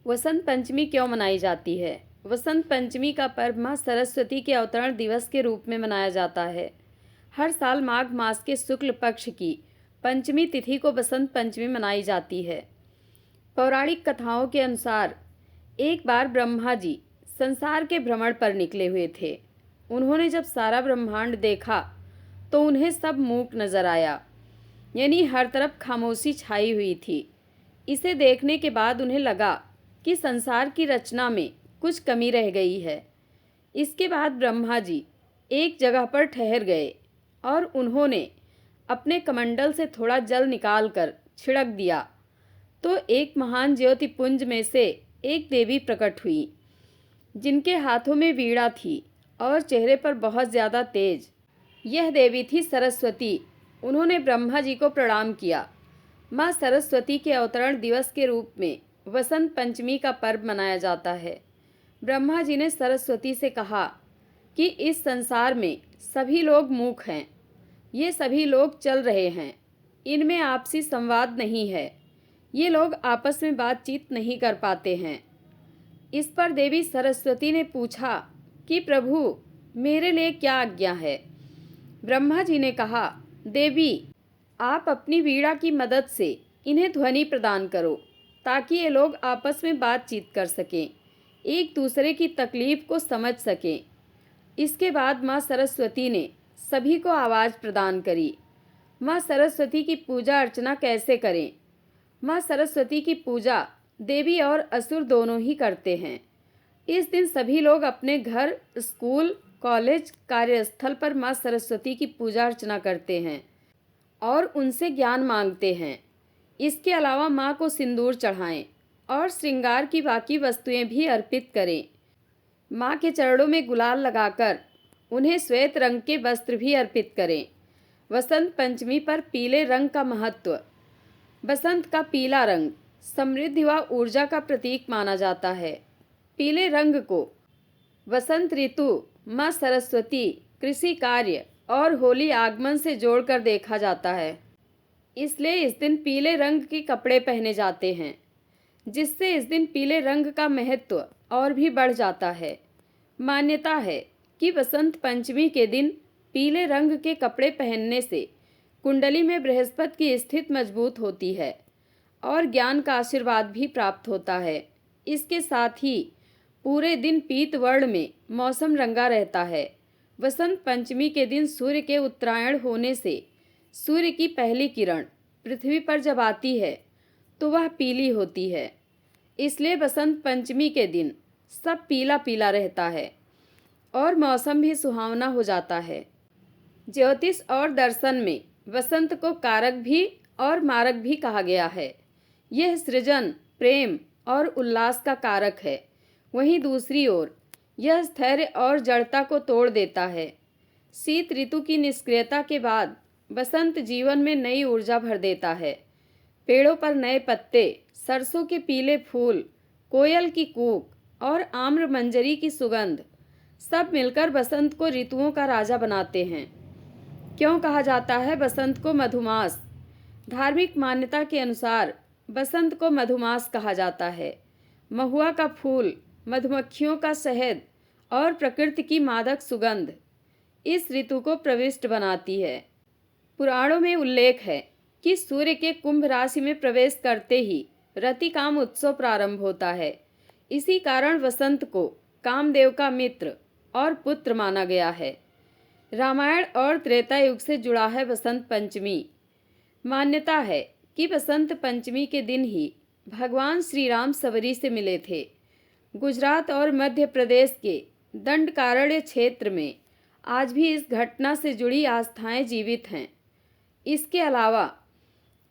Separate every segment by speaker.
Speaker 1: वसंत पंचमी क्यों मनाई जाती है? वसंत पंचमी का पर्व माँ सरस्वती के अवतरण दिवस के रूप में मनाया जाता है। हर साल माघ मास के शुक्ल पक्ष की पंचमी तिथि को बसंत पंचमी मनाई जाती है। पौराणिक कथाओं के अनुसार एक बार ब्रह्मा जी संसार के भ्रमण पर निकले हुए थे। उन्होंने जब सारा ब्रह्मांड देखा तो उन्हें सब मूक नजर आया, यानी हर तरफ खामोशी छाई हुई थी। इसे देखने के बाद उन्हें लगा कि संसार की रचना में कुछ कमी रह गई है। इसके बाद ब्रह्मा जी एक जगह पर ठहर गए और उन्होंने अपने कमंडल से थोड़ा जल निकालकर छिड़क दिया तो एक महान ज्योतिपुंज में से एक देवी प्रकट हुई, जिनके हाथों में वीणा थी और चेहरे पर बहुत ज़्यादा तेज। यह देवी थी सरस्वती। उन्होंने ब्रह्मा जी को प्रणाम किया। माँ सरस्वती के अवतरण दिवस के रूप में वसंत पंचमी का पर्व मनाया जाता है। ब्रह्मा जी ने सरस्वती से कहा कि इस संसार में सभी लोग मूक हैं, ये सभी लोग चल रहे हैं, इनमें आपसी संवाद नहीं है, ये लोग आपस में बातचीत नहीं कर पाते हैं। इस पर देवी सरस्वती ने पूछा कि प्रभु, मेरे लिए क्या आज्ञा है? ब्रह्मा जी ने कहा, देवी, आप अपनी वीणा की मदद से इन्हें ध्वनि प्रदान करो ताकि ये लोग आपस में बातचीत कर सकें, एक दूसरे की तकलीफ को समझ सकें। इसके बाद माँ सरस्वती ने सभी को आवाज़ प्रदान करी। माँ सरस्वती की पूजा अर्चना कैसे करें? माँ सरस्वती की पूजा देवी और असुर दोनों ही करते हैं। इस दिन सभी लोग अपने घर, स्कूल, कॉलेज, कार्यस्थल पर माँ सरस्वती की पूजा अर्चना करते हैं और उनसे ज्ञान मांगते हैं। इसके अलावा माँ को सिंदूर चढ़ाएं और श्रृंगार की बाकी वस्तुएं भी अर्पित करें। माँ के चरणों में गुलाल लगाकर उन्हें श्वेत रंग के वस्त्र भी अर्पित करें। वसंत पंचमी पर पीले रंग का महत्व। बसंत का पीला रंग समृद्धि व ऊर्जा का प्रतीक माना जाता है। पीले रंग को वसंत ऋतु, माँ सरस्वती, कृषि कार्य और होली आगमन से जोड़कर देखा जाता है। इसलिए इस दिन पीले रंग के कपड़े पहने जाते हैं, जिससे इस दिन पीले रंग का महत्व और भी बढ़ जाता है। मान्यता है कि बसंत पंचमी के दिन पीले रंग के कपड़े पहनने से कुंडली में बृहस्पति की स्थिति मजबूत होती है और ज्ञान का आशीर्वाद भी प्राप्त होता है। इसके साथ ही पूरे दिन पीत वर्ण में मौसम रंगा रहता है। वसंत पंचमी के दिन सूर्य के उत्तरायण होने से सूर्य की पहली किरण पृथ्वी पर जब आती है तो वह पीली होती है। इसलिए बसंत पंचमी के दिन सब पीला पीला रहता है और मौसम भी सुहावना हो जाता है। ज्योतिष और दर्शन में वसंत को कारक भी और मारक भी कहा गया है। यह सृजन, प्रेम और उल्लास का कारक है। वहीं दूसरी ओर यह स्थैर्य और जड़ता को तोड़ देता है। शीत ऋतु की निष्क्रियता के बाद बसंत जीवन में नई ऊर्जा भर देता है। पेड़ों पर नए पत्ते, सरसों के पीले फूल, कोयल की कूक और आम्र मंजरी की सुगंध सब मिलकर बसंत को ऋतुओं का राजा बनाते हैं। क्यों कहा जाता है बसंत को मधुमास? धार्मिक मान्यता के अनुसार बसंत को मधुमास कहा जाता है। महुआ का फूल, मधुमक्खियों का शहद और प्रकृति की मादक सुगंध इस ऋतु को प्रविष्ट बनाती है। पुराणों में उल्लेख है कि सूर्य के कुंभ राशि में प्रवेश करते ही रतिकाम उत्सव प्रारंभ होता है। इसी कारण वसंत को कामदेव का मित्र और पुत्र माना गया है। रामायण और त्रेता युग से जुड़ा है बसंत पंचमी। मान्यता है कि बसंत पंचमी के दिन ही भगवान श्री राम सबरी से मिले थे। गुजरात और मध्य प्रदेश के दंडकारण्य क्षेत्र में आज भी इस घटना से जुड़ी आस्थाएं जीवित हैं। इसके अलावा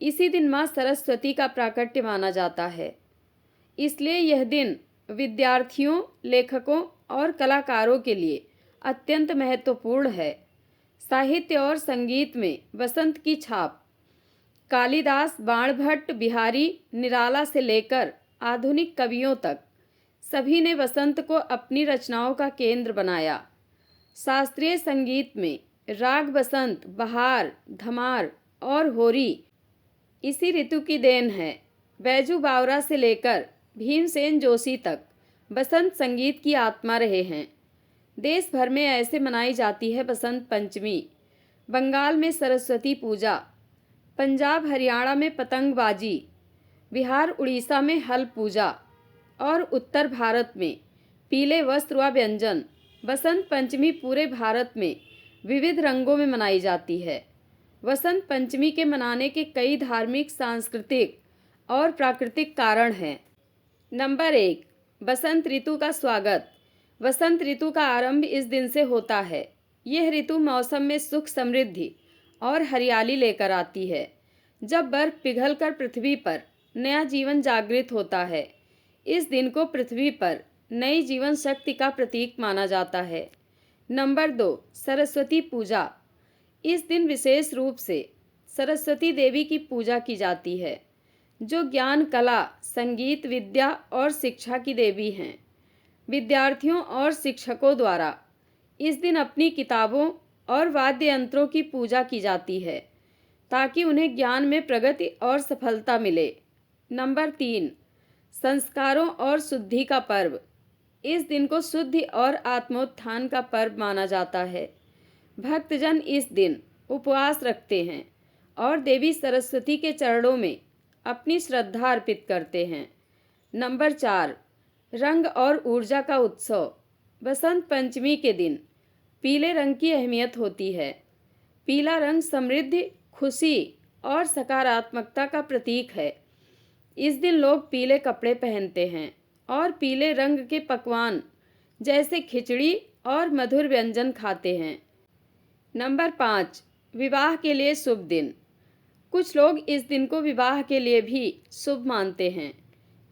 Speaker 1: इसी दिन माँ सरस्वती का प्राकट्य माना जाता है। इसलिए यह दिन विद्यार्थियों, लेखकों और कलाकारों के लिए अत्यंत महत्वपूर्ण है। साहित्य और संगीत में बसंत की छाप। कालिदास, बाणभट्ट, बिहारी, निराला से लेकर आधुनिक कवियों तक सभी ने बसंत को अपनी रचनाओं का केंद्र बनाया। शास्त्रीय संगीत में राग बसंत, बहार, धमार और होरी इसी ऋतु की देन है। बैजू बावरा से लेकर भीमसेन जोशी तक बसंत संगीत की आत्मा रहे हैं। देश भर में ऐसे मनाई जाती है बसंत पंचमी। बंगाल में सरस्वती पूजा, पंजाब हरियाणा में पतंगबाजी, बिहार उड़ीसा में हल पूजा और उत्तर भारत में पीले वस्त्र व व्यंजन। बसंत पंचमी पूरे भारत में विविध रंगों में मनाई जाती है। वसंत पंचमी के मनाने के कई धार्मिक, सांस्कृतिक और प्राकृतिक कारण हैं। नंबर 1, बसंत ऋतु का स्वागत। वसंत ऋतु का आरंभ इस दिन से होता है। यह ऋतु मौसम में सुख, समृद्धि और हरियाली लेकर आती है। जब बर्फ पिघलकर पृथ्वी पर नया जीवन जागृत होता है, इस दिन को पृथ्वी पर नई जीवन शक्ति का प्रतीक माना जाता है। नंबर 2, सरस्वती पूजा। इस दिन विशेष रूप से सरस्वती देवी की पूजा की जाती है, जो ज्ञान, कला, संगीत, विद्या और शिक्षा की देवी हैं। विद्यार्थियों और शिक्षकों द्वारा इस दिन अपनी किताबों और वाद्य यंत्रों की पूजा की जाती है, ताकि उन्हें ज्ञान में प्रगति और सफलता मिले। नंबर 3, संस्कारों और शुद्धि का पर्व। इस दिन को शुद्धि और आत्मोत्थान का पर्व माना जाता है। भक्तजन इस दिन उपवास रखते हैं और देवी सरस्वती के चरणों में अपनी श्रद्धा अर्पित करते हैं। नंबर 4, रंग और ऊर्जा का उत्सव। बसंत पंचमी के दिन पीले रंग की अहमियत होती है। पीला रंग समृद्धि, खुशी और सकारात्मकता का प्रतीक है। इस दिन लोग पीले कपड़े पहनते हैं और पीले रंग के पकवान जैसे खिचड़ी और मधुर व्यंजन खाते हैं। नंबर 5, विवाह के लिए शुभ दिन। कुछ लोग इस दिन को विवाह के लिए भी शुभ मानते हैं,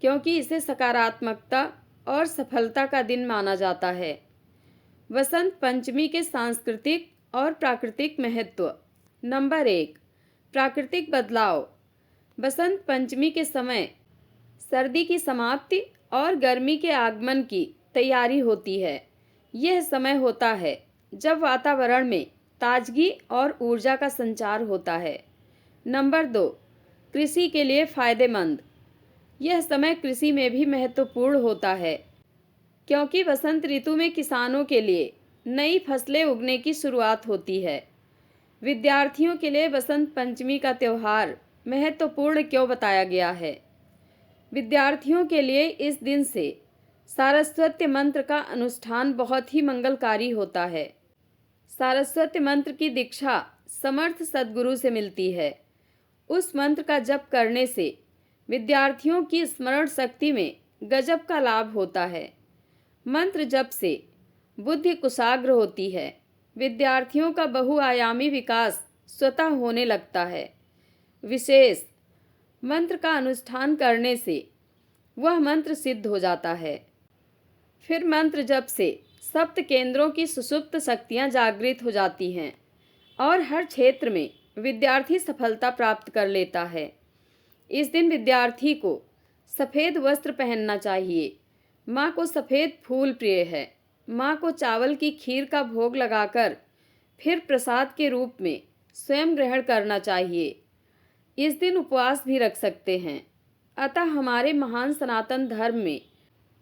Speaker 1: क्योंकि इसे सकारात्मकता और सफलता का दिन माना जाता है। वसंत पंचमी के सांस्कृतिक और प्राकृतिक महत्व। नंबर 1, प्राकृतिक बदलाव। बसंत पंचमी के समय सर्दी की समाप्ति और गर्मी के आगमन की तैयारी होती है। यह समय होता है जब वातावरण में ताजगी और ऊर्जा का संचार होता है। नंबर 2, कृषि के लिए फायदेमंद। यह समय कृषि में भी महत्वपूर्ण होता है, क्योंकि बसंत ऋतु में किसानों के लिए नई फसलें उगने की शुरुआत होती है। विद्यार्थियों के लिए बसंत पंचमी का त्यौहार महत्वपूर्ण क्यों बताया गया है? विद्यार्थियों के लिए इस दिन से सारस्वत मंत्र का अनुष्ठान बहुत ही मंगलकारी होता है। सारस्वत मंत्र की दीक्षा समर्थ सद्गुरु से मिलती है। उस मंत्र का जप करने से विद्यार्थियों की स्मरण शक्ति में गजब का लाभ होता है। मंत्र जप से बुद्धि कुशाग्र होती है। विद्यार्थियों का बहुआयामी विकास स्वतः होने लगता है। विशेष मंत्र का अनुष्ठान करने से वह मंत्र सिद्ध हो जाता है। फिर मंत्र जप से सप्त केंद्रों की सुषुप्त शक्तियाँ जागृत हो जाती हैं और हर क्षेत्र में विद्यार्थी सफलता प्राप्त कर लेता है। इस दिन विद्यार्थी को सफ़ेद वस्त्र पहनना चाहिए। माँ को सफ़ेद फूल प्रिय है। माँ को चावल की खीर का भोग लगाकर फिर प्रसाद के रूप में स्वयं ग्रहण करना चाहिए। इस दिन उपवास भी रख सकते हैं। अतः हमारे महान सनातन धर्म में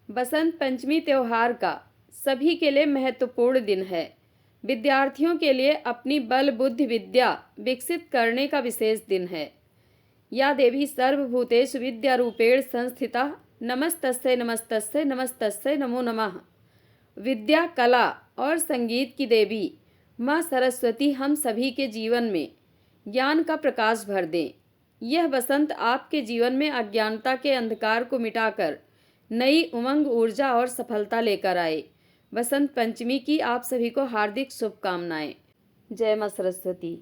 Speaker 1: बसंत पंचमी त्यौहार का सभी के लिए महत्वपूर्ण दिन है। विद्यार्थियों के लिए अपनी बल, बुद्धि, विद्या विकसित करने का विशेष दिन है। या देवी सर्वभूतेषु विद्यारूपेण संस्थिता नमस्तस्यै नमस्तस्यै नमस्तस्यै नमो नमः। विद्या, कला और संगीत की देवी माँ सरस्वती हम सभी के जीवन में ज्ञान का प्रकाश भर दें। यह बसंत आपके जीवन में अज्ञानता के अंधकार को मिटाकर नई उमंग, ऊर्जा और सफलता लेकर आए। बसंत पंचमी की आप सभी को हार्दिक शुभकामनाएं। जय माँ सरस्वती।